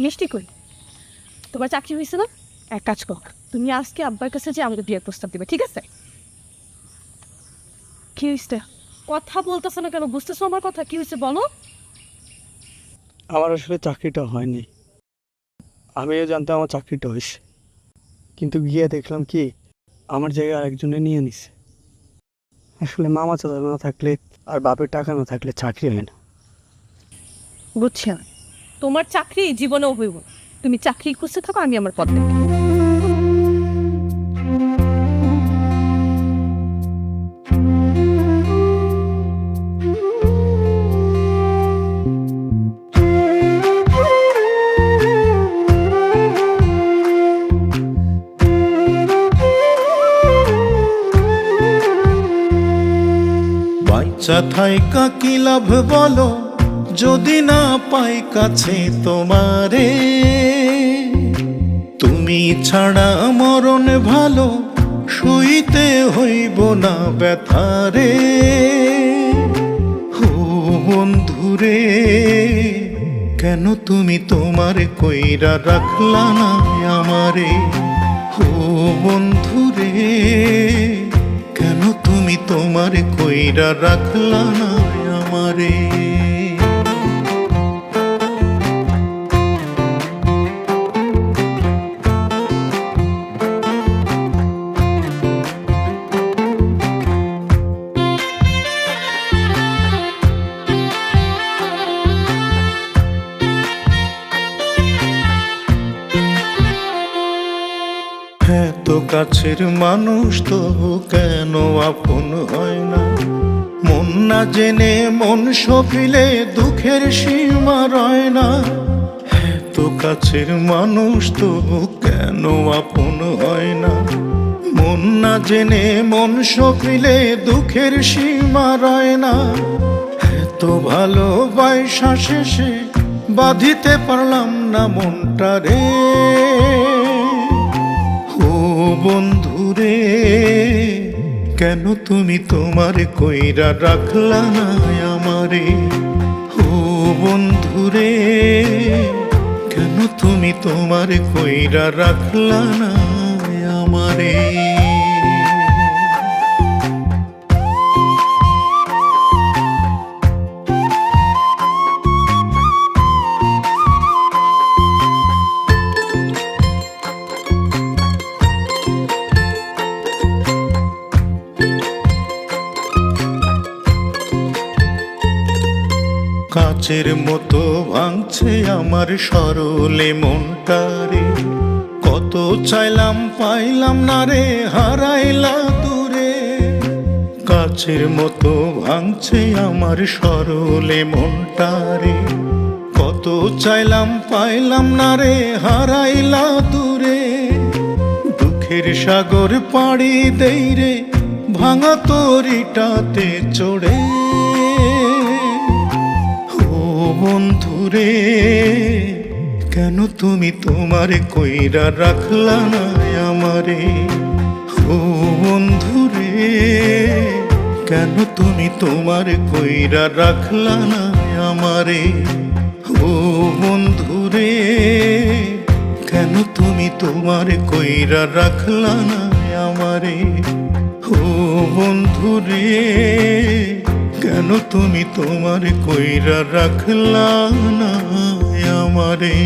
মিষ্টি কই? তোমার চাকরি হয়েছে না? এক কাজ কর, তুমি আজকে আব্বার কাছে যে আমাকে বিয়ের প্রস্তাব দিবে, ঠিক আছে? কি হয়েছে? কথা বলতেছো না কেন? বুঝতেছো আমার কথা? কি হয়েছে বলো। আমার আসলে চাকরিটা হয়নি। আমিও জানতাম আমার চাকরিটা হয়েছে, কিন্তু গিয়ে দেখলাম কি আমার জায়গায় আরেকজনে নিয়ে নিছে। আসলে মামা চাচা না থাকলে আর বাপের টাকা না থাকলে চাকরি হয় না। বুঝছি না, তোমার চাকরি জীবনেও হইব না। তুমি চাকরি খুঁজতে থাকো, আমি আমার পথ দেখি। বাচ্চা থাইকা কি লাভ বলো, যদি না পাই কাছে তোমারে। তুমি ছাড়া মরণ ভালো, সইতে হইব না ব্যথারে। হো বন্ধুরে, কেন তুমি তোমার কইরা রাখলা না আমারে। হো বন্ধুরে, কেন তুমি তোমার কইরা রাখলা না আমারে। এত কাছের মানুষ তো কেন আপন হয় না। মন না জেনে মন সপিলে দুঃখের সীমা রয় না। এত কাছের মানুষ তো কেন আপন হয় না। মন না জেনে মন সপিলে দুঃখের সীমা রয় না। এত ভালোবাসা শেষে বাঁধিতে পারলাম না মনটা রে। ও বন্ধুরে, কেন তুমি তোমার কইরা রাখলা না আমারে। ও বন্ধুরে, কেন তুমি তোমার কইরা রাখলা না আমারে। কাচের মতো ভাঙছে আমার সরলে মনটারে। কত চাইলাম পাইলাম না রে, হারাইলা দূরে। কাচের মতো ভাঙছে আমার সরলে মনটারে। কত চাইলাম পাইলাম না রে, হারাইলা দূরে। দুঃখের সাগর পাড়ি দেই রে, ভাঙা তরিটাতে চড়ে। বন্ধুরে, কেন তুমি তোমার কইরা রাখলা না আমারে। ও বন্ধুরে, কেন তুমি তোমার কইরা রাখলা না আমারে। ও বন্ধুরে, কেন তুমি তোমার কইরা রাখলা না আমারে। ও বন্ধুরে, কেন তুমি তোমার কইরা রাখলা না আমারে।